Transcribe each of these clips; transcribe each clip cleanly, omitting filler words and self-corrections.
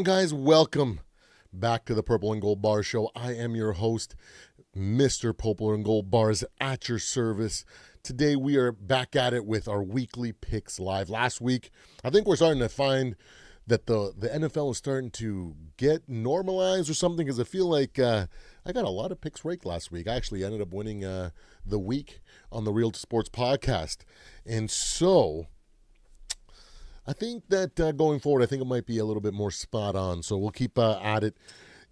Guys, welcome back to the Purple and Gold Bar Show. I am your host, Mr. Purple and Gold Bars, at your service. Today we are back at it with our weekly picks live. Last week, I think we're starting to find that the NFL is starting to get normalized or something, because I feel like I got a lot of picks right last week. I actually ended up winning the week on the Real to Sports podcast. And so I think that going forward, I think it might be a little bit more spot on. So we'll keep at it,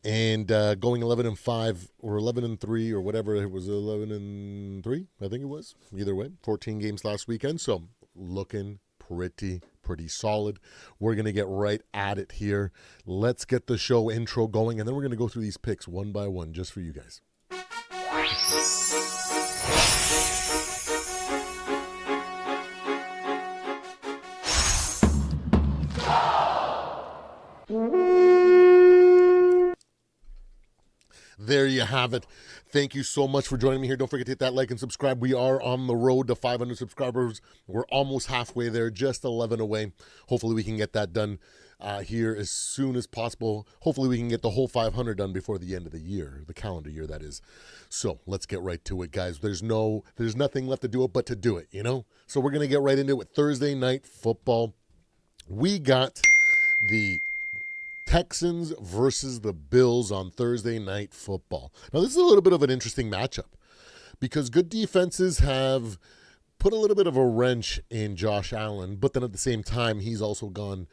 and going 11-5 or 11-3 or whatever it was, 11-3, I think it was. Either way, 14 games last weekend, so looking pretty solid. We're gonna get right at it here. Let's get the show intro going, and then we're gonna go through these picks one by one just for you guys. There you have it. Thank you so much for joining me here. Don't forget to hit that like and subscribe. We are on the road to 500 subscribers. We're almost halfway there, just 11 away. Hopefully we can get that done here as soon as possible. Hopefully we can get the whole 500 done before the end of the year, the calendar year, that is. So let's get right to it, guys. There's nothing left to do it but to do it, you know? So we're going to get right into it with Thursday night football. We got the Texans versus the Bills on Thursday night football. Now, this is a little bit of an interesting matchup because good defenses have put a little bit of a wrench in Josh Allen, but then at the same time, he's also gone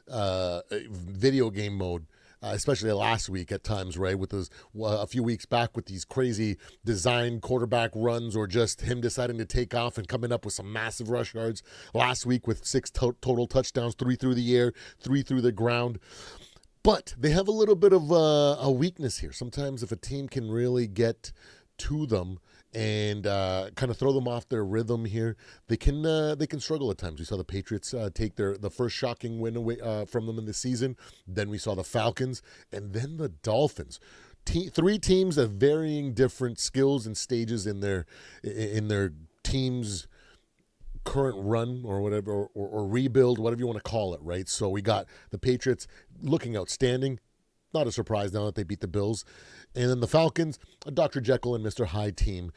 video game mode, especially last week at times, right? With those a few weeks back with these crazy design quarterback runs, or just him deciding to take off and coming up with some massive rush yards. Last week with 6 total touchdowns, 3 through the air, 3 through the ground. But they have a little bit of a weakness here. Sometimes if a team can really get to them and kind of throw them off their rhythm here, they can struggle at times. We saw the Patriots take the first shocking win away from them in the season. Then we saw the Falcons, and then the Dolphins. Three teams of varying different skills and stages in their teams' current run or whatever, or rebuild, whatever you want to call it, right? So we got the Patriots looking outstanding. Not a surprise now that they beat the Bills. And then the Falcons, a Dr. Jekyll and Mr. Hyde team.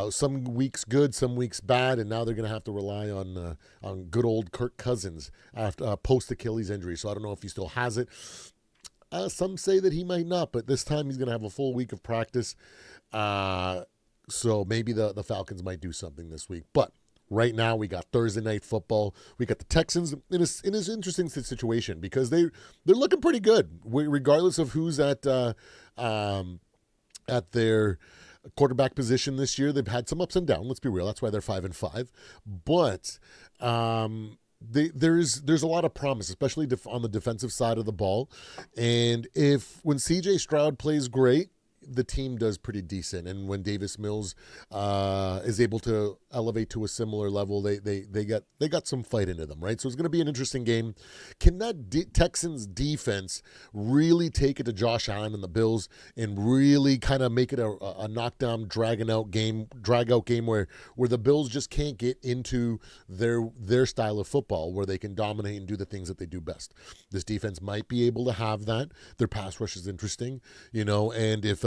Some weeks good, some weeks bad, and now they're going to have to rely on good old Kirk Cousins after post-Achilles injury. So I don't know if he still has it. Some say that he might not, but this time he's going to have a full week of practice. So maybe the Falcons might do something this week. But right now, we got Thursday night football. We got the Texans in this interesting situation because they're looking pretty good, regardless of who's at their quarterback position this year. They've had some ups and downs. Let's be real. That's why they're 5-5. But there's a lot of promise, especially on the defensive side of the ball. And when C.J. Stroud plays great, the team does pretty decent, and when Davis Mills is able to elevate to a similar level, they got some fight into them, right? So it's going to be an interesting game. Can that Texans defense really take it to Josh Allen and the Bills and really kind of make it a knockdown, drag out game where the Bills just can't get into their style of football, where they can dominate and do the things that they do best? This defense might be able to have that. Their pass rush is interesting, and if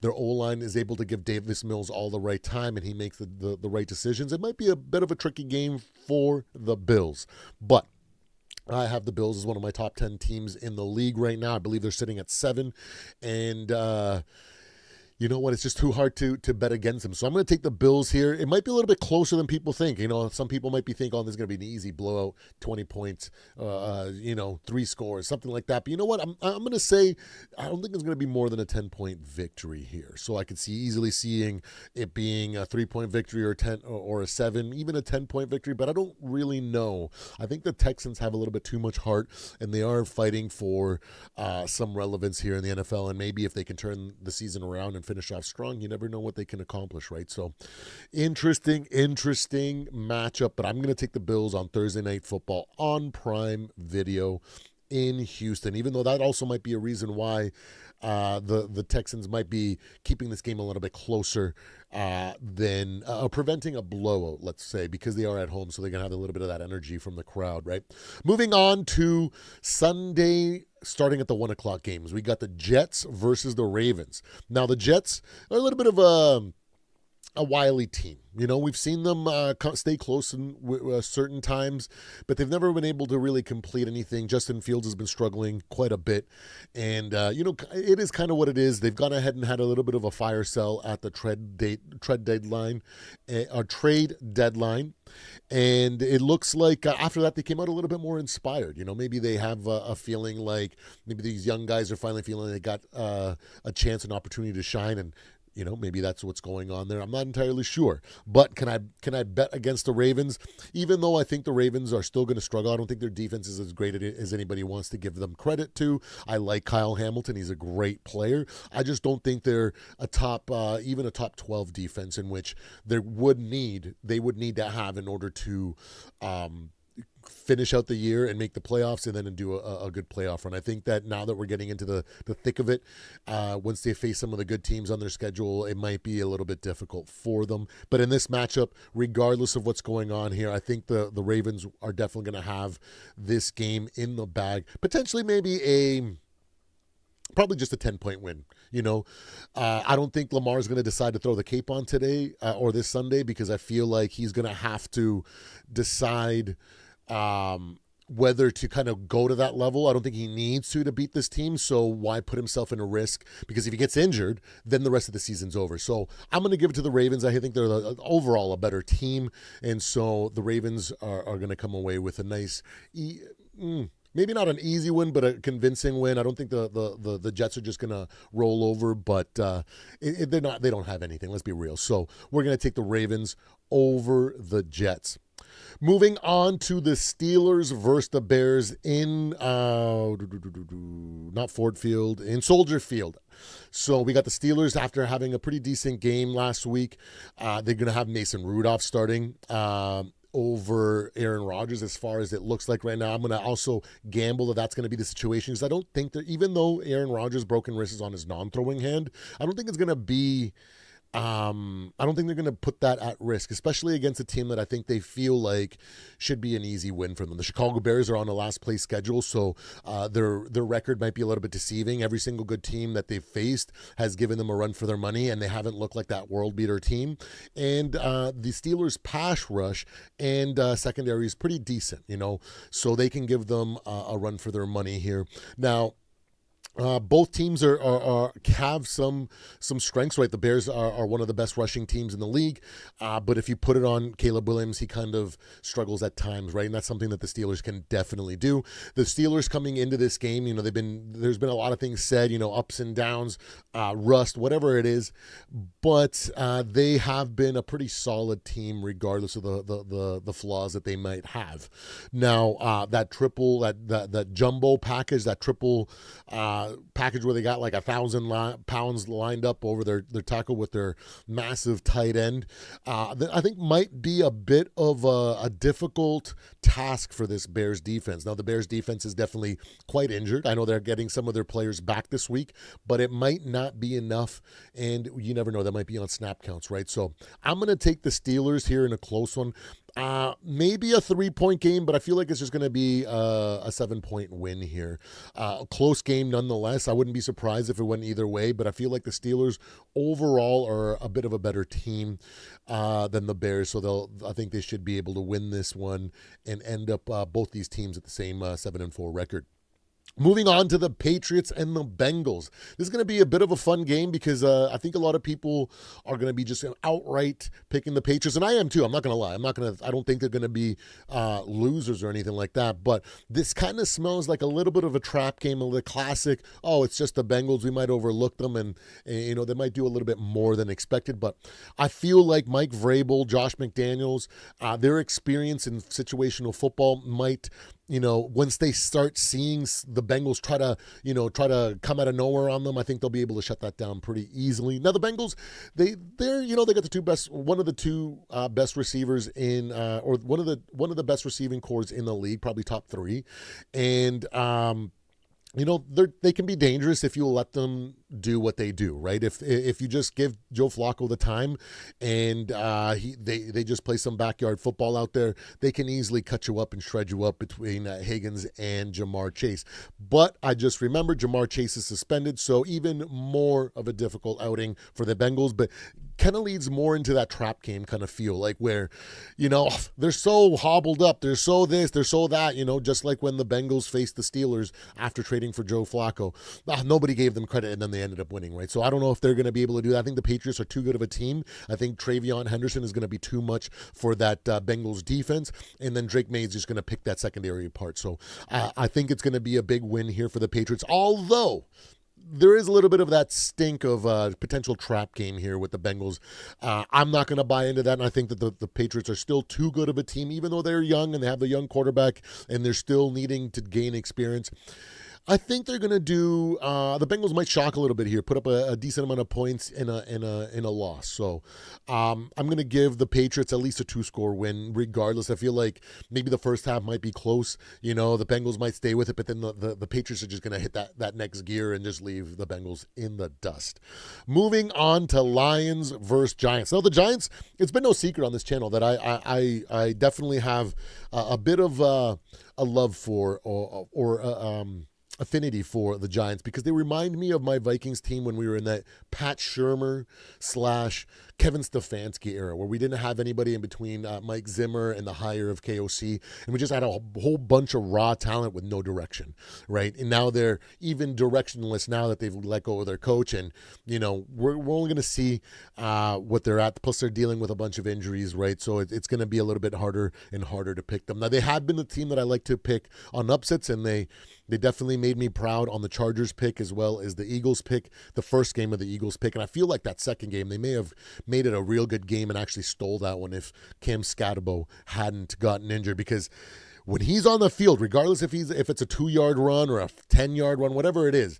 their O-line is able to give Davis Mills all the right time and he makes the right decisions, it might be a bit of a tricky game for the Bills. But I have the Bills as one of my top 10 teams in the league right now. I believe they're sitting at 7. And you know what? It's just too hard to bet against them. So I'm going to take the Bills here. It might be a little bit closer than people think. Some people might be thinking, oh, this is going to be an easy blowout, 20 points, 3 scores, something like that. But you know what? I'm going to say I don't think it's going to be more than a 10-point victory here. So I could see easily seeing it being a 3-point victory or 10 or a 7, even a 10-point victory. But I don't really know. I think the Texans have a little bit too much heart, and they are fighting for some relevance here in the NFL. And maybe if they can turn the season around and finish off strong, you never know what they can accomplish, right? So interesting matchup, but I'm going to take the Bills on Thursday night football on Prime Video. in Houston, even though that also might be a reason why the Texans might be keeping this game a little bit closer than preventing a blowout, let's say, because they are at home, so they're going to have a little bit of that energy from the crowd, right? Moving on to Sunday, starting at the 1 o'clock games. We got the Jets versus the Ravens. Now, the Jets are a little bit of a wily team. You know, we've seen them stay close in certain times, but they've never been able to really complete anything. Justin Fields has been struggling quite a bit, and it is kind of what it is. They've gone ahead and had a little bit of a fire sell at the trade deadline, and it looks like after that they came out a little bit more inspired. You know, maybe they have a feeling like maybe these young guys are finally feeling they got a chance, an opportunity to shine, and you know, maybe that's what's going on there. I'm not entirely sure. But can I bet against the Ravens? Even though I think the Ravens are still going to struggle, I don't think their defense is as great as anybody wants to give them credit to. I like Kyle Hamilton. He's a great player. I just don't think they're even a top 12 defense in which they would need to have in order to finish out the year and make the playoffs and then do a good playoff run. I think that now that we're getting into the thick of it, once they face some of the good teams on their schedule, it might be a little bit difficult for them. But in this matchup, regardless of what's going on here, I think the Ravens are definitely going to have this game in the bag. Potentially maybe probably just a 10-point win. You know, I don't think Lamar is going to decide to throw the cape on today or this Sunday, because I feel like he's going to have to decide whether to kind of go to that level. I don't think he needs to beat this team, so why put himself in a risk? Because if he gets injured, then the rest of the season's over. So I'm going to give it to the Ravens. I think they're overall a better team, and so the Ravens are going to come away with a nice, maybe not an easy win, but a convincing win. I don't think the Jets are just going to roll over, but they're not. They don't have anything. Let's be real. So we're going to take the Ravens over the Jets. Moving on to the Steelers versus the Bears in not Ford Field, in Soldier Field. So we got the Steelers after having a pretty decent game last week. They're going to have Mason Rudolph starting over Aaron Rodgers as far as it looks like right now. I'm going to also gamble that that's going to be the situation, because I don't think that, even though Aaron Rodgers' broken wrist is on his non-throwing hand, I don't think it's going to be I don't think they're going to put that at risk, especially against a team that I think they feel like should be an easy win for them. The Chicago Bears are on a last place schedule, so their record might be a little bit deceiving. Every single good team that they've faced has given them a run for their money, and they haven't looked like that world beater team. And the Steelers' pass rush and secondary is pretty decent, you know, so they can give them a run for their money here. Now, both teams have some strengths, right? The Bears are one of the best rushing teams in the league, but if you put it on Caleb Williams, he kind of struggles at times, right? And that's something that the Steelers can definitely do. The Steelers coming into this game, you know, there's been a lot of things said, you know, ups and downs, rust, whatever it is, but they have been a pretty solid team regardless of the flaws that they might have. Now, that jumbo package, that triple package where they got like 1,000 pounds lined up over their tackle with their massive tight end, I think might be a bit of a difficult task for this Bears defense. Now, the Bears defense is definitely quite injured. I know they're getting some of their players back this week, but it might not be enough, and you never know. That might be on snap counts, right? So I'm going to take the Steelers here in a close one. Maybe a 3-point game, but I feel like it's just going to be a 7-point win here. Close game nonetheless. I wouldn't be surprised if it went either way, but I feel like the Steelers overall are a bit of a better team than the Bears, so I think they should be able to win this one and end up both these teams at the same 7-4 record. Moving on to the Patriots and the Bengals. This is going to be a bit of a fun game because I think a lot of people are going to be just outright picking the Patriots, and I am too. I'm not going to lie. I don't think they're going to be losers or anything like that, but this kind of smells like a little bit of a trap game, a little classic. Oh, it's just the Bengals. We might overlook them, and you know, they might do a little bit more than expected, but I feel like Mike Vrabel, Josh McDaniels, their experience in situational football might once they start seeing the Bengals try to come out of nowhere on them, I think they'll be able to shut that down pretty easily. Now the Bengals, they're they got one of the two best receivers in, or one of the best receiving cores in the league, probably top three, and they can be dangerous if you let them do what they do, right? If you just give Joe Flacco the time and they just play some backyard football out there, they can easily cut you up and shred you up between Higgins and Jamar Chase. But I just remembered Jamar Chase is suspended, so even more of a difficult outing for the Bengals. But kind of leads more into that trap game kind of feel, like where, they're so hobbled up, they're so this, they're so that, just like when the Bengals faced the Steelers after trading for Joe Flacco. Nobody gave them credit, and then they ended up winning, right? So I don't know if they're going to be able to do that. I think the Patriots are too good of a team. I think Travion Henderson is going to be too much for that Bengals defense, and then Drake May is just going to pick that secondary apart. So I think it's going to be a big win here for the Patriots, although there is a little bit of that stink of potential trap game here with the Bengals. I'm not going to buy into that, and I think that the Patriots are still too good of a team, even though they're young and they have a young quarterback and they're still needing to gain experience. I think they're going to do. The Bengals might shock a little bit here, put up a decent amount of points in a loss. So I'm going to give the Patriots at least a 2-score win, regardless. I feel like maybe the first half might be close. The Bengals might stay with it, but then the Patriots are just going to hit that next gear and just leave the Bengals in the dust. Moving on to Lions versus Giants. Now the Giants, it's been no secret on this channel that I definitely have a bit of a love for or affinity for the Giants, because they remind me of my Vikings team when we were in that Pat Shurmur / Kevin Stefanski era, where we didn't have anybody in between Mike Zimmer and the hire of KOC, and we just had a whole bunch of raw talent with no direction, right? And now they're even directionless now that they've let go of their coach, and we're only going to see what they're at. Plus, they're dealing with a bunch of injuries, right? So it's going to be a little bit harder and harder to pick them. Now, they have been the team that I like to pick on upsets, and they definitely made me proud on the Chargers pick as well as the Eagles pick, the first game of the Eagles pick. And I feel like that second game, they may have made it a real good game and actually stole that one if Cam Scatterbo hadn't gotten injured, because when he's on the field, regardless if it's a 2-yard run or a 10-yard run, whatever it is,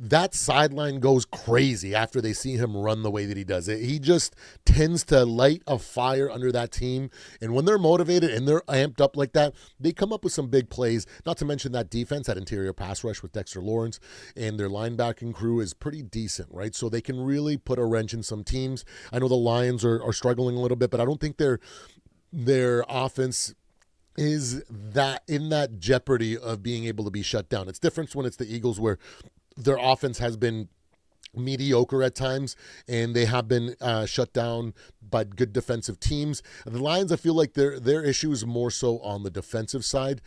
that sideline goes crazy after they see him run the way that he does. He just tends to light a fire under that team. And when they're motivated and they're amped up like that, they come up with some big plays. Not to mention that defense, that interior pass rush with Dexter Lawrence, and their linebacking crew is pretty decent, right? So they can really put a wrench in some teams. I know the Lions are struggling a little bit, but I don't think their offense is that in that jeopardy of being able to be shut down. It's different when it's the Eagles, where their offense has been mediocre at times, and they have been shut down by good defensive teams. The Lions, I feel like their issue is more so on the defensive side,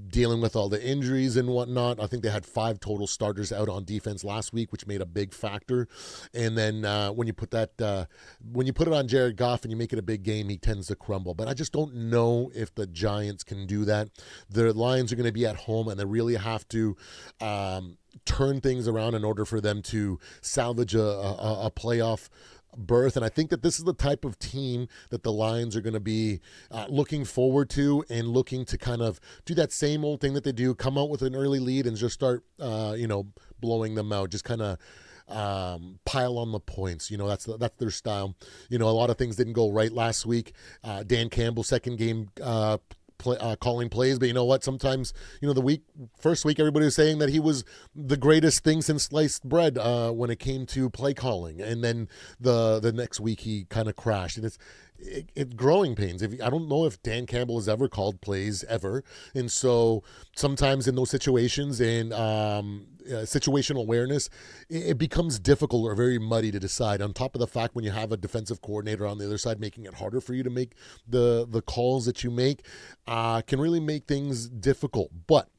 dealing with all the injuries and whatnot. I think they had 5 total starters out on defense last week, which made a big factor. And then when you put it on Jared Goff and you make it a big game, he tends to crumble. But I just don't know if the Giants can do that. The Lions are going to be at home, and they really have to turn things around in order for them to salvage a playoff berth. And I think that this is the type of team that the Lions are going to be looking forward to, and looking to kind of do that same old thing that they do, come out with an early lead and just start, blowing them out, just kind of pile on the points. That's their style. A lot of things didn't go right last week. Dan Campbell, second game, calling plays, but you know what? Sometimes, first week, everybody was saying that he was the greatest thing since sliced bread when it came to play calling, and then the next week he kind of crashed, and it's growing pains. I don't know if Dan Campbell has ever called plays ever, and so sometimes in those situations and situational awareness, it becomes difficult or very muddy to decide. On top of the fact, when you have a defensive coordinator on the other side making it harder for you to make the calls that you make, can really make things difficult. But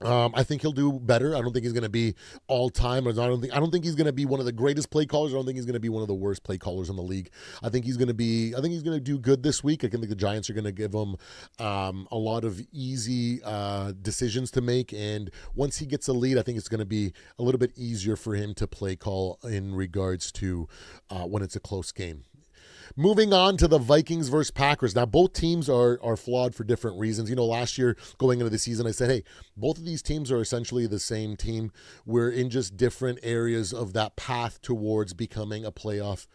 I think he'll do better. I don't think he's going to be all time. I don't think he's going to be one of the greatest play callers. I don't think he's going to be one of the worst play callers in the league. I think he's going to do good this week. I think the Giants are going to give him a lot of easy decisions to make. And once he gets a lead, I think it's going to be a little bit easier for him to play call in regards to when it's a close game. Moving on to the Vikings versus Packers. Now, both teams are flawed for different reasons. Last year going into the season, I said, hey, both of these teams are essentially the same team. We're in just different areas of that path towards becoming a playoff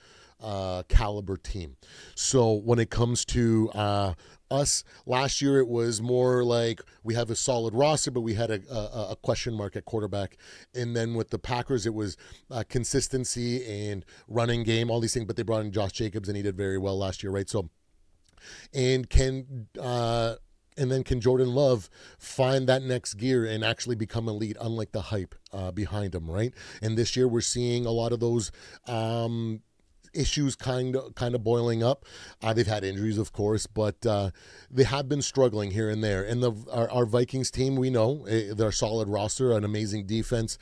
caliber team. So when it comes to us, last year it was more like we have a solid roster, but we had a question mark at quarterback. And then with the Packers, it was consistency and running game, all these things. But they brought in Josh Jacobs, and he did very well last year, right? So, and can Jordan Love find that next gear and actually become elite, unlike the hype behind him, right? And this year we're seeing a lot of those issues kind of boiling up. They've had injuries, of course, but they have been struggling here and there. And our Vikings team, we know they're a solid roster, an amazing defense,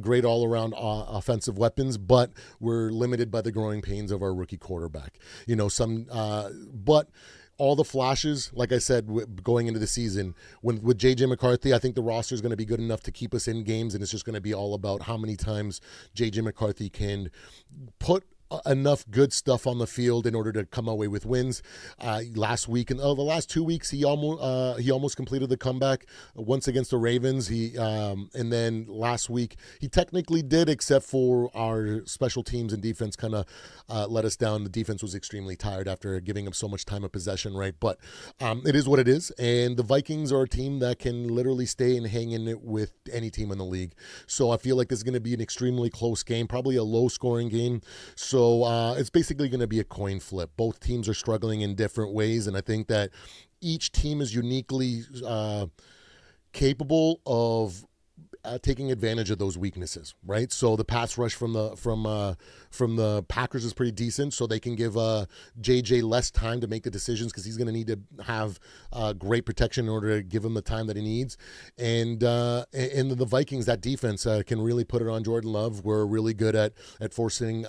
great all-around offensive weapons, but we're limited by the growing pains of our rookie quarterback. But all the flashes, like I said, going into the season, with J.J. McCarthy, I think the roster is going to be good enough to keep us in games, and it's just going to be all about how many times J.J. McCarthy can put enough good stuff on the field in order to come away with wins. Last week and the last 2 weeks, he almost completed the comeback once against the Ravens. And then last week he technically did, except for our special teams and defense kind of let us down. The defense was extremely tired after giving him so much time of possession, right? But it is what it is, and the Vikings are a team that can literally stay and hang in it with any team in the league. So I feel like this is going to be an extremely close game, probably a low-scoring game. So it's basically going to be a coin flip. Both teams are struggling in different ways, and I think that each team is uniquely capable of taking advantage of those weaknesses, right? So the pass rush from the Packers is pretty decent, so they can give JJ less time to make the decisions because he's going to need to have great protection in order to give him the time that he needs. And the Vikings, that defense can really put it on Jordan Love. We're really good at forcing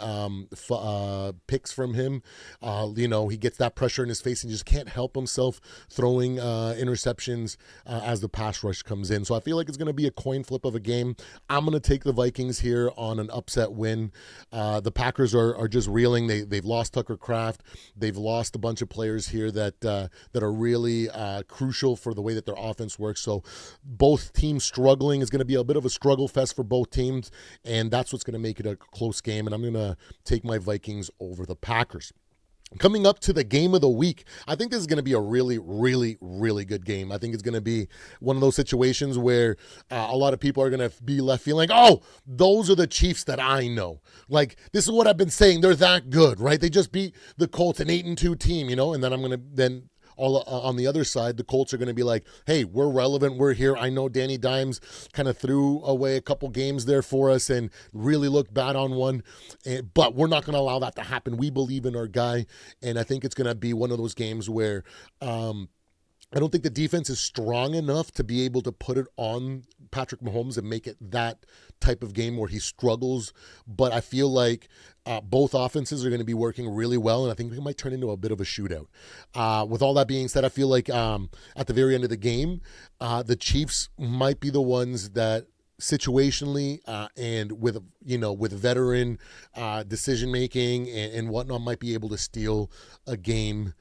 picks from him. He gets that pressure in his face and just can't help himself throwing interceptions as the pass rush comes in. So I feel like it's going to be a coin flip of a game. I'm going to take the Vikings here on an upset win. The Packers are just reeling. They've lost Tucker Kraft. They've lost a bunch of players here that are really crucial for the way that their offense works. So both teams struggling. Is going to be a bit of a struggle fest for both teams, and that's what's going to make it a close game. And I'm going to take my Vikings over the Packers. Coming up to the game of the week, I think this is going to be a really, really, really good game. I think it's going to be one of those situations where a lot of people are going to be left feeling, oh, those are the Chiefs that I know. Like, this is what I've been saying. They're that good, right? They just beat the Colts, an 8-2 team, and then I'm going to all on the other side, the Colts are going to be like, hey, we're relevant. We're here. I know Danny Dimes kind of threw away a couple games there for us and really looked bad on one, but we're not going to allow that to happen. We believe in our guy, and I think it's going to be one of those games where I don't think the defense is strong enough to be able to put it on Patrick Mahomes and make it that type of game where he struggles. But I feel like both offenses are going to be working really well, and I think it might turn into a bit of a shootout. With all that being said, I feel like at the very end of the game, the Chiefs might be the ones that situationally and with veteran decision making and whatnot might be able to steal a game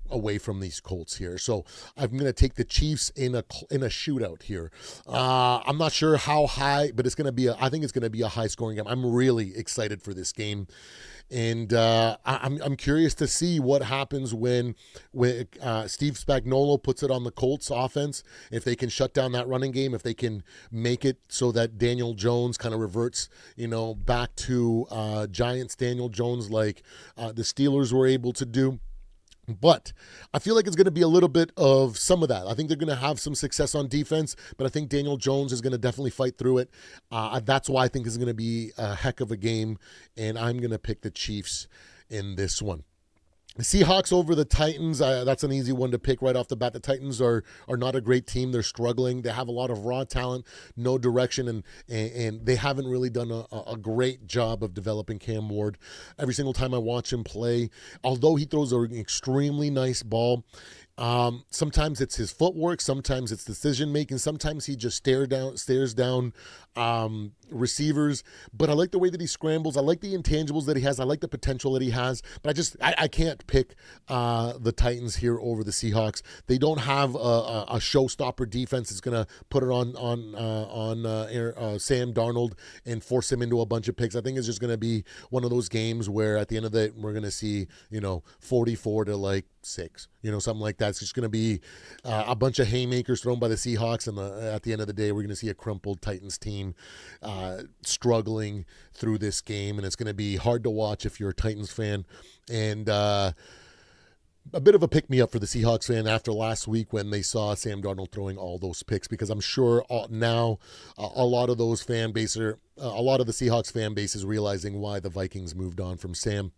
away from these Colts here. So I'm going to take the Chiefs in a shootout here. I'm not sure how high, but I think it's going to be a high scoring game. I'm really excited for this game. And I'm curious to see what happens when Steve Spagnuolo puts it on the Colts offense, if they can shut down that running game, if they can make it so that Daniel Jones kind of reverts, back to Giants Daniel Jones like the Steelers were able to do. But I feel like it's going to be a little bit of some of that. I think they're going to have some success on defense, but I think Daniel Jones is going to definitely fight through it. That's why I think it's going to be a heck of a game, and I'm going to pick the Chiefs in this one. The Seahawks over the Titans, that's an easy one to pick right off the bat. The Titans are not a great team. They're struggling. They have a lot of raw talent, no direction, and they haven't really done a great job of developing Cam Ward. Every single time I watch him play, although he throws an extremely nice ball, Sometimes it's his footwork, sometimes it's decision making, sometimes he just stares down receivers. But I like the way that he scrambles. I like the intangibles that he has. I like the potential that he has. But I can't pick the Titans here over the Seahawks. They don't have a showstopper defense that's going to put it on Sam Darnold and force him into a bunch of picks. I think it's just going to be one of those games where at the end of the day we're going to see 44 to like 6, something like that. It's just going to be a bunch of haymakers thrown by the Seahawks, and at the end of the day, we're going to see a crumpled Titans team struggling through this game, and it's going to be hard to watch if you're a Titans fan. And a bit of a pick-me-up for the Seahawks fan after last week when they saw Sam Darnold throwing all those picks, because I'm sure now a lot of those fan base a lot of the Seahawks fan base is realizing why the Vikings moved on from Sam.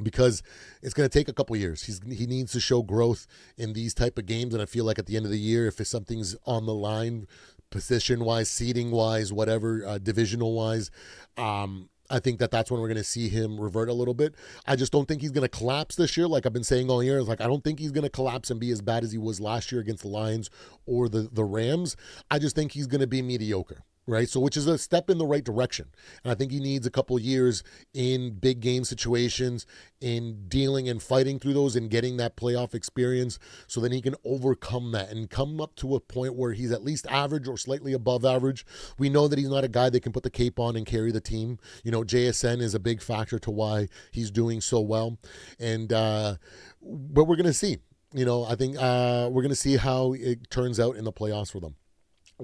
Because it's going to take a couple years. He needs to show growth in these type of games, and I feel like at the end of the year, if something's on the line, position-wise, seeding-wise, whatever, divisional-wise, I think that's when we're going to see him revert a little bit. I just don't think he's going to collapse this year. Like I've been saying all year, I don't think he's going to collapse and be as bad as he was last year against the Lions or the Rams. I just think he's going to be mediocre. Right, so which is a step in the right direction. And I think he needs a couple years in big game situations, in dealing and fighting through those and getting that playoff experience, so then he can overcome that and come up to a point where he's at least average or slightly above average. We know that he's not a guy that can put the cape on and carry the team. JSN is a big factor to why he's doing so well. And but we're going to see. I think we're going to see how it turns out in the playoffs for them.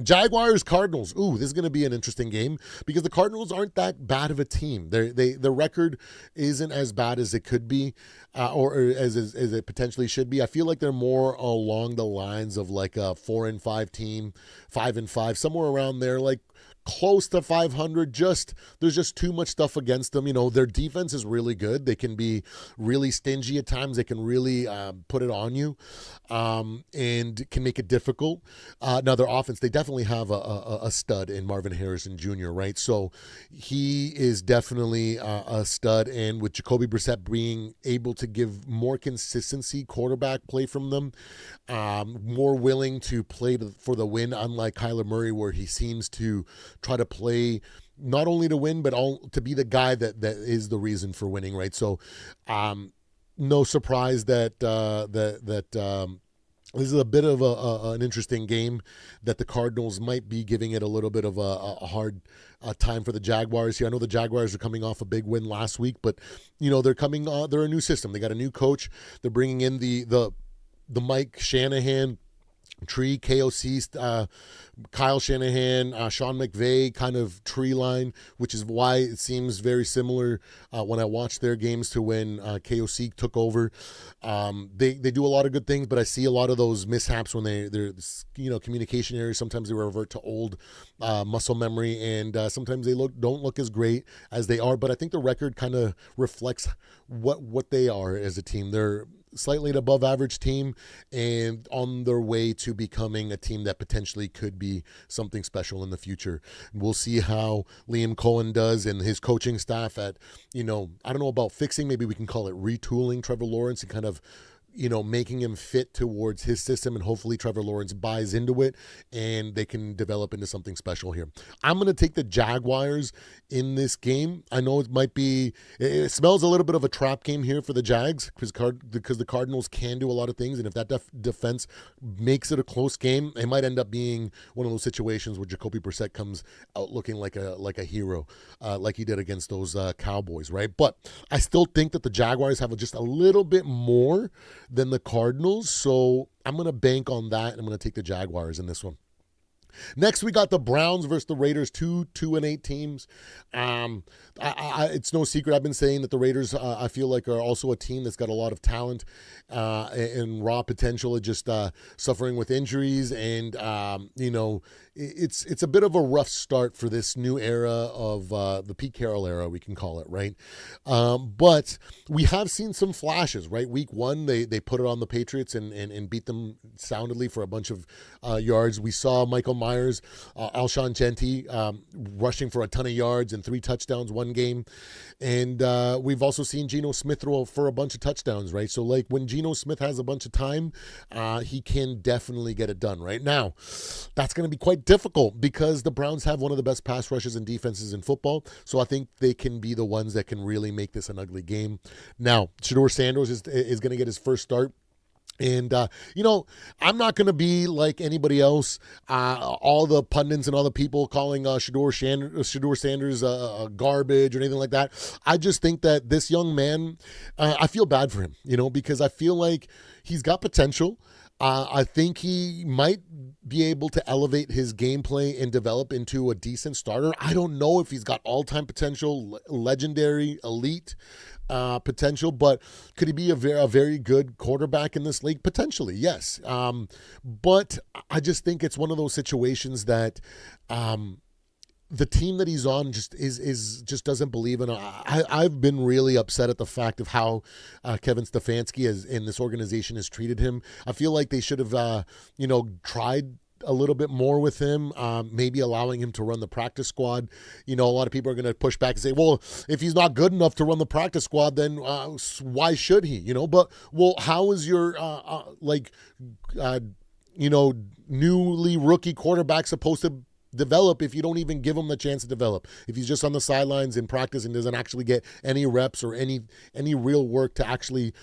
Jaguars, Cardinals. Ooh, this is going to be an interesting game because the Cardinals aren't that bad of a team. Their record isn't as bad as it could be, or as it potentially should be. I feel like they're more along the lines of like a 4-5 team, 5-5, somewhere around there, like close to 500. There's just too much stuff against them. Their defense is really good. They can be really stingy at times. They can really put it on you, and can make it difficult. Now their offense, they definitely have a stud in Marvin Harrison Jr., right? So he is definitely a stud, and with Jacoby Brissett being able to give more consistency quarterback play from them, more willing to play for the win, unlike Kyler Murray, where he seems to try to play not only to win, but to be the guy that is the reason for winning, right? So no surprise that this is a bit of an interesting game, that the Cardinals might be giving it a little bit of a hard time for the Jaguars here. I know the Jaguars are coming off a big win last week, but they're a new system. They got a new coach. They're bringing in the Mike Shanahan tree, KOC, Kyle Shanahan, Sean McVay kind of tree line, which is why it seems very similar when I watch their games to when KOC took over. They do a lot of good things, but I see a lot of those mishaps when they're communication areas. Sometimes they revert to old muscle memory, and sometimes they don't look as great as they are. But I think the record kind of reflects what they are as a team. They're slightly an above average team and on their way to becoming a team that potentially could be something special in the future. We'll see how Liam Cohen does and his coaching staff at, I don't know about fixing, maybe we can call it retooling Trevor Lawrence and kind of making him fit towards his system, and hopefully Trevor Lawrence buys into it and they can develop into something special here. I'm going to take the Jaguars in this game. I know it smells a little bit of a trap game here for the Jags because the Cardinals can do a lot of things, and if that defense makes it a close game, it might end up being one of those situations where Jacoby Brissett comes out looking like a hero, like he did against those Cowboys, right? But I still think that the Jaguars have just a little bit more than the Cardinals, so I'm going to bank on that, and I'm going to take the Jaguars in this one. Next, we got the Browns versus the Raiders, 2-8 teams. It's no secret. I've been saying that the Raiders, I feel like, are also a team that's got a lot of talent and raw potential, just suffering with injuries and, it's a bit of a rough start for this new era of the Pete Carroll era, we can call it, right? But we have seen some flashes, right? Week 1, they put it on the Patriots and beat them soundly for a bunch of yards. We saw Michael Myers, Alshon Jenti rushing for a ton of yards and 3 touchdowns one game. And we've also seen Geno Smith throw for a bunch of touchdowns, right? So, like, when Geno Smith has a bunch of time, he can definitely get it done. Right now, that's going to be quite difficult because the Browns have one of the best pass rushes and defenses in football. So I think they can be the ones that can really make this an ugly game. Now, Shedeur Sanders is going to get his first start. And, I'm not going to be like anybody else, all the pundits and all the people calling Shedeur Sanders garbage or anything like that. I just think that this young man, I feel bad for him, because I feel like he's got potential. I think he might be able to elevate his gameplay and develop into a decent starter. I don't know if he's got all-time potential, legendary, elite potential, but could he be a very good quarterback in this league? Potentially, yes. But I just think it's one of those situations that the team that he's on just doesn't believe in. I've been really upset at the fact of how Kevin Stefanski in this organization has treated him. I feel like they should have, tried a little bit more with him, maybe allowing him to run the practice squad. A lot of people are going to push back and say, well, if he's not good enough to run the practice squad, then why should he? But, well, how is your, newly rookie quarterback supposed to develop if you don't even give him the chance to develop? If he's just on the sidelines in practice and doesn't actually get any reps or any real work to actually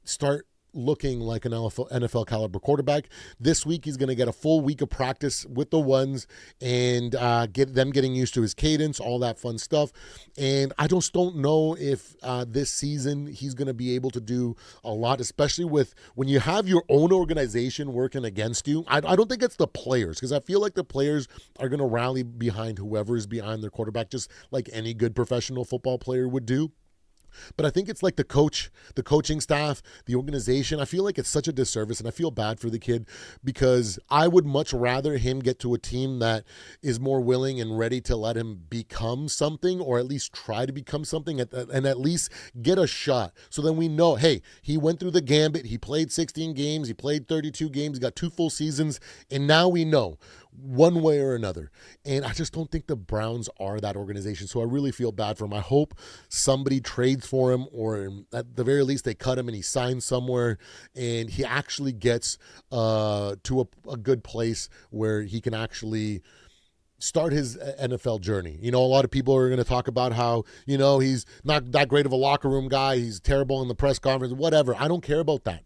start looking like an NFL caliber quarterback. This week he's going to get a full week of practice with the ones and get them getting used to his cadence, all that fun stuff. And I just don't know if this season he's going to be able to do a lot, especially with when you have your own organization working against you. I don't think it's the players, because I feel like the players are going to rally behind whoever is behind their quarterback, just like any good professional football player would do. But I think it's like the coaching staff, the organization. I feel like it's such a disservice, and I feel bad for the kid because I would much rather him get to a team that is more willing and ready to let him become something, or at least try to become something, and at least get a shot. So then we know, hey, he went through the gambit. He played 16 games. He played 32 games. He got 2 full seasons, and now we know one way or another. And I just don't think the Browns are that organization. So I really feel bad for him. I hope somebody trades for him, or at the very least they cut him and he signs somewhere and he actually gets to a good place where he can actually start his NFL journey. A lot of people are going to talk about how, he's not that great of a locker room guy. He's terrible in the press conference, whatever. I don't care about that.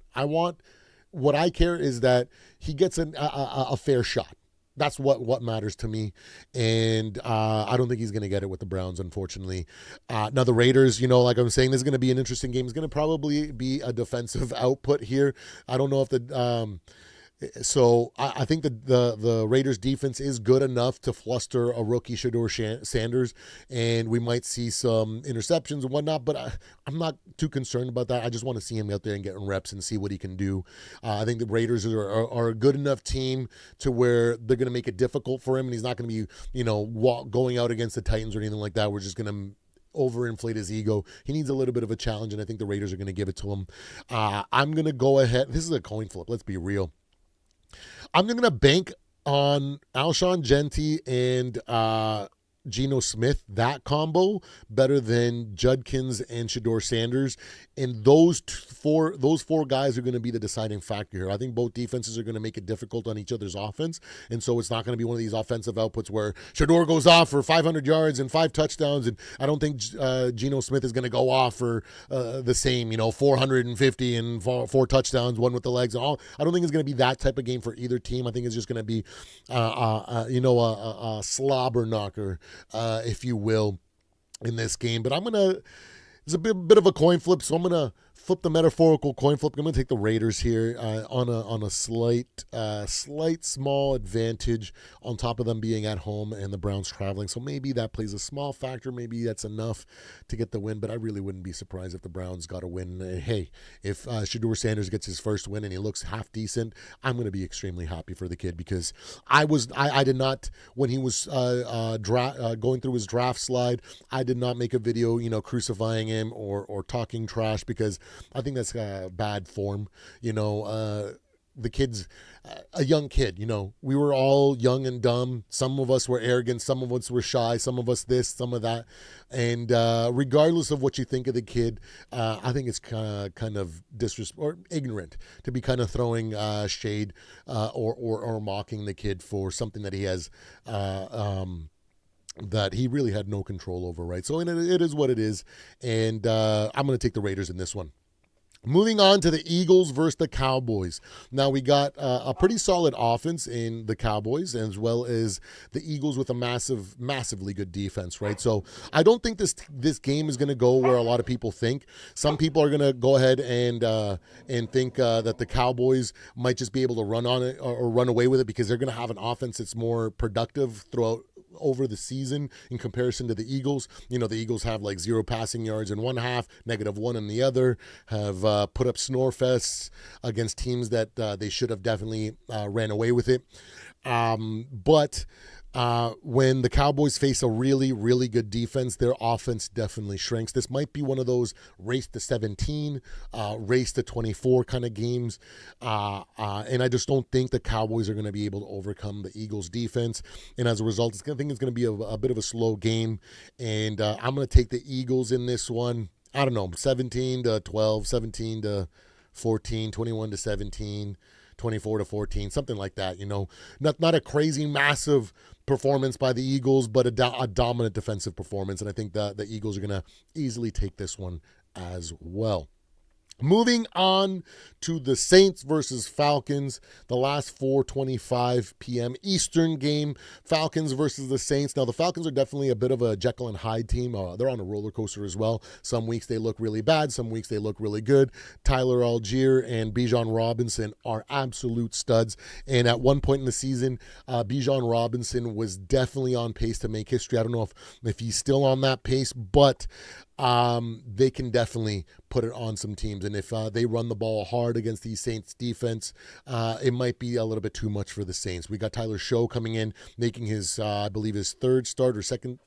What I care is that he gets a fair shot. That's what matters to me, and I don't think he's going to get it with the Browns, unfortunately. Now, the Raiders, like I'm saying, this is going to be an interesting game. It's going to probably be a defensive output here. I don't know if So I think the Raiders defense is good enough to fluster a rookie Shedeur Sanders, and we might see some interceptions and whatnot, but I'm not too concerned about that. I just want to see him out there and getting reps and see what he can do. I think the Raiders are a good enough team to where they're going to make it difficult for him, and he's not going to be, going out against the Titans or anything like that. We're just going to overinflate his ego. He needs a little bit of a challenge, and I think the Raiders are going to give it to him. I'm going to go ahead. This is a coin flip. Let's be real. I'm going to bank on Alshon Jenti and Geno Smith, that combo, better than Judkins and Shedeur Sanders. And those four guys are going to be the deciding factor here. I think both defenses are going to make it difficult on each other's offense. And so it's not going to be one of these offensive outputs where Shedeur goes off for 500 yards and 5 touchdowns. And I don't think Geno Smith is going to go off for the same, 450 and 4 touchdowns, one with the legs and all. I don't think it's going to be that type of game for either team. I think it's just going to be, a slobber knocker, if you will, in this game. But it's a bit of a coin flip, so I'm going to flip the metaphorical coin flip. I'm going to take the Raiders here on a slight small advantage on top of them being at home and the Browns traveling. So maybe that plays a small factor. Maybe that's enough to get the win, but I really wouldn't be surprised if the Browns got a win. Hey, if Shedeur Sanders gets his first win and he looks half decent, I'm going to be extremely happy for the kid, because I did not, when he was going through his draft slide, I did not make a video, crucifying him or talking trash, because I think that's bad form. The kid's a young kid. We were all young and dumb. Some of us were arrogant. Some of us were shy. Some of us this, some of that. And regardless of what you think of the kid, I think it's kind of disrespect or ignorant to be kind of throwing shade or mocking the kid for something that he has that he really had no control over, right? So it is what it is, and I'm going to take the Raiders in this one. Moving on to the Eagles versus the Cowboys. Now, we got a pretty solid offense in the Cowboys, as well as the Eagles with a massively good defense, right? So I don't think this game is going to go where a lot of people think. Some people are going to go ahead and think that the Cowboys might just be able to run on it or run away with it, because they're going to have an offense that's more productive throughout over the season in comparison to the Eagles. The Eagles have like 0 passing yards in one half, -1 in the other, have put up snore fests against teams that they should have definitely ran away with it. But when the Cowboys face a really, really good defense, their offense definitely shrinks. This might be one of those race to 17, race to 24 kind of games. And I just don't think the Cowboys are going to be able to overcome the Eagles defense. And as a result, I think it's going to be a bit of a slow game. And I'm going to take the Eagles in this one. I don't know, 17-12, 17-14, 21-17. 24-14, something like that. Not a crazy massive performance by the Eagles, but a dominant defensive performance, and I think the Eagles are going to easily take this one as well. Moving on to the Saints versus Falcons, the last 4:25 p.m. Eastern game, Falcons versus the Saints. Now, the Falcons are definitely a bit of a Jekyll and Hyde team. They're on a roller coaster as well. Some weeks they look really bad. Some weeks they look really good. Tyler Algier and Bijan Robinson are absolute studs. And at one point in the season, Bijan Robinson was definitely on pace to make history. I don't know if he's still on that pace, but they can definitely put it on some teams. And if they run the ball hard against the Saints defense, it might be a little bit too much for the Saints. We got Tyler Show coming in, making his, I believe, his third or second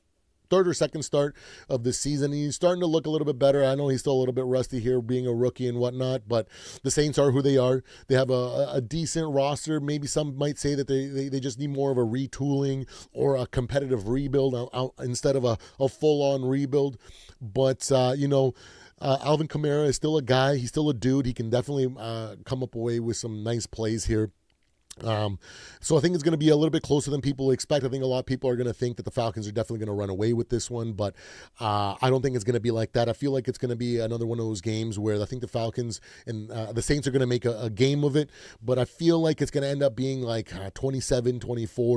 start of the season. He's starting to look a little bit better. I know he's still a little bit rusty here, being a rookie and whatnot, but the Saints are who they are. They have a decent roster. Maybe some might say that they just need more of a retooling or a competitive rebuild instead of a full-on rebuild. But, Alvin Kamara is still a guy. He's still a dude. He can definitely come up away with some nice plays here. So I think it's going to be a little bit closer than people expect. I think a lot of people are going to think that the Falcons are definitely going to run away with this one, but I don't think it's going to be like that. I feel like it's going to be another one of those games where I think the Falcons and the Saints are going to make a game of it, but I feel like it's going to end up being like 27-24,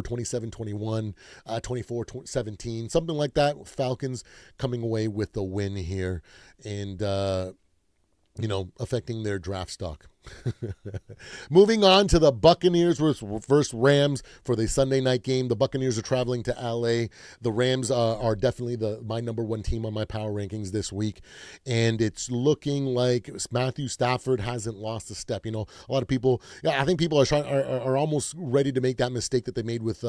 27-21, 24-17, something like that. Falcons coming away with the win here and, affecting their draft stock. Moving on to the Buccaneers versus Rams for the Sunday night game. The Buccaneers are traveling to LA. The Rams are definitely my number one team on my power rankings this week, and it's looking like Matthew Stafford hasn't lost a step. A lot of people, I think people are almost ready to make that mistake that they made with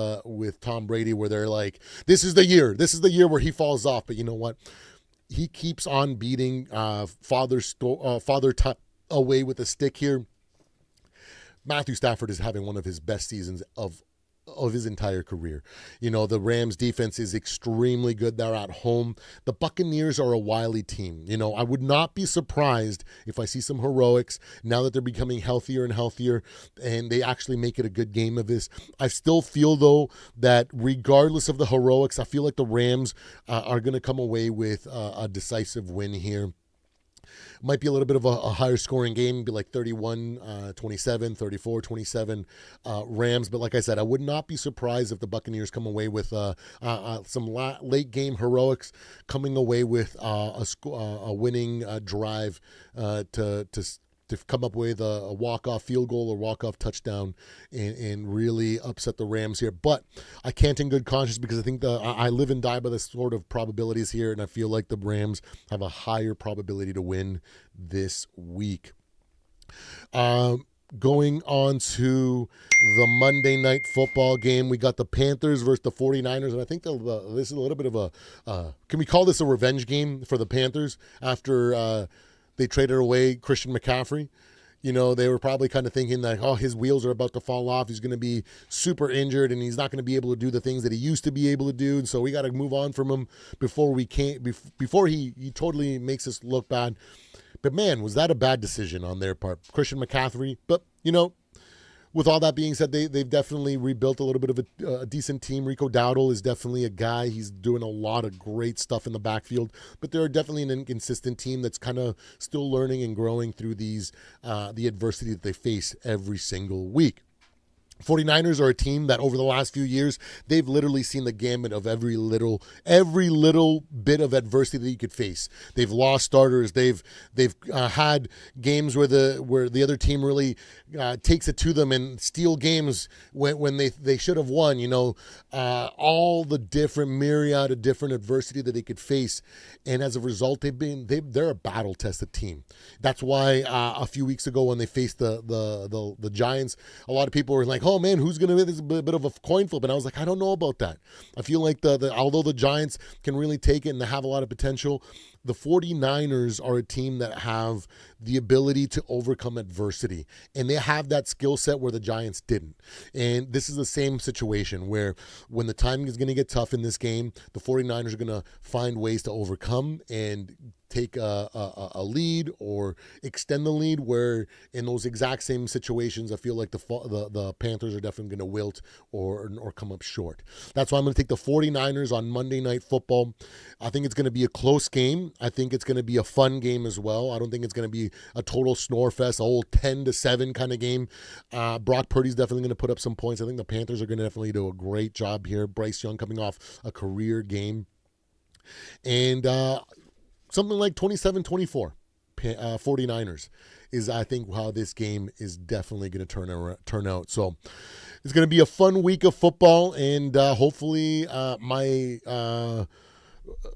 Tom Brady, where they're like, this is the year where he falls off. But you know what? He keeps on beating father away with a stick here. Matthew Stafford is having one of his best seasons of his entire career. The Rams defense is extremely good. They're at home. The Buccaneers are a wily team. I would not be surprised if I see some heroics now that they're becoming healthier and healthier and they actually make it a good game of this. I still feel, though, that regardless of the heroics, I feel like the Rams are going to come away with a decisive win here. Might be a little bit of a higher scoring game, be like 31-27, 34-27 Rams. But like I said, I would not be surprised if the Buccaneers come away with some late game heroics, coming away with a winning drive to come up with a walk-off field goal or walk-off touchdown and really upset the Rams here. But I can't in good conscience, because I think I live and die by the sort of probabilities here, and I feel like the Rams have a higher probability to win this week. Going on to the Monday Night Football game, we got the Panthers versus the 49ers, and I think this is a little bit of can we call this a revenge game for the Panthers after they traded away Christian McCaffrey? You know, they were probably kind of thinking that, oh, his wheels are about to fall off. He's going to be super injured, and he's not going to be able to do the things that he used to be able to do. And so we got to move on from him before he totally makes us look bad. But man, was that a bad decision on their part, Christian McCaffrey. But, you know, with all that being said, they've definitely rebuilt a little bit of a decent team. Rico Dowdle is definitely a guy. He's doing a lot of great stuff in the backfield. But they're definitely an inconsistent team that's kind of still learning and growing through the adversity that they face every single week. 49ers are a team that over the last few years, they've literally seen the gamut of every little bit of adversity that you could face. They've lost starters. They've had games where the other team really takes it to them and steal games when they should have won. You know, all the different myriad of different adversity that they could face, and as a result, they're a battle tested team. That's why a few weeks ago when they faced the Giants, a lot of people were like, oh man, who's going to be this bit of a coin flip? And I was like, I don't know about that. I feel like although the Giants can really take it and they have a lot of potential, the 49ers are a team that have the ability to overcome adversity, and they have that skill set where the Giants didn't. And this is the same situation where when the timing is going to get tough in this game, the 49ers are going to find ways to overcome and take a lead or extend the lead, where in those exact same situations, I feel like the Panthers are definitely going to wilt or come up short. That's why I'm going to take the 49ers on Monday Night Football. I think it's going to be a close game. I think it's going to be a fun game as well. I don't think it's going to be a total snore fest, a whole 10-7 kind of game. Brock Purdy's definitely going to put up some points. I think the Panthers are going to definitely do a great job here. Bryce Young coming off a career game. And something like 27-24, 49ers is, I think, how this game is definitely going to turn out. So it's going to be a fun week of football, and hopefully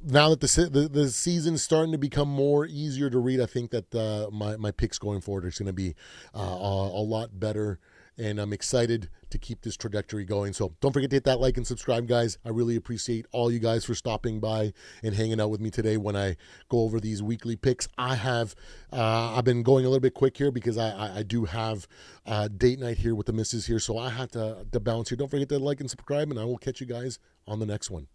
now that the season's starting to become more easier to read, I think that my picks going forward are going to be a lot better, and I'm excited to keep this trajectory going. So don't forget to hit that like and subscribe, guys. I really appreciate all you guys for stopping by and hanging out with me today when I go over these weekly picks. I've been going a little bit quick here because I do have date night here with the missus here, so I have to bounce here. Don't forget to like and subscribe, and I will catch you guys on the next one.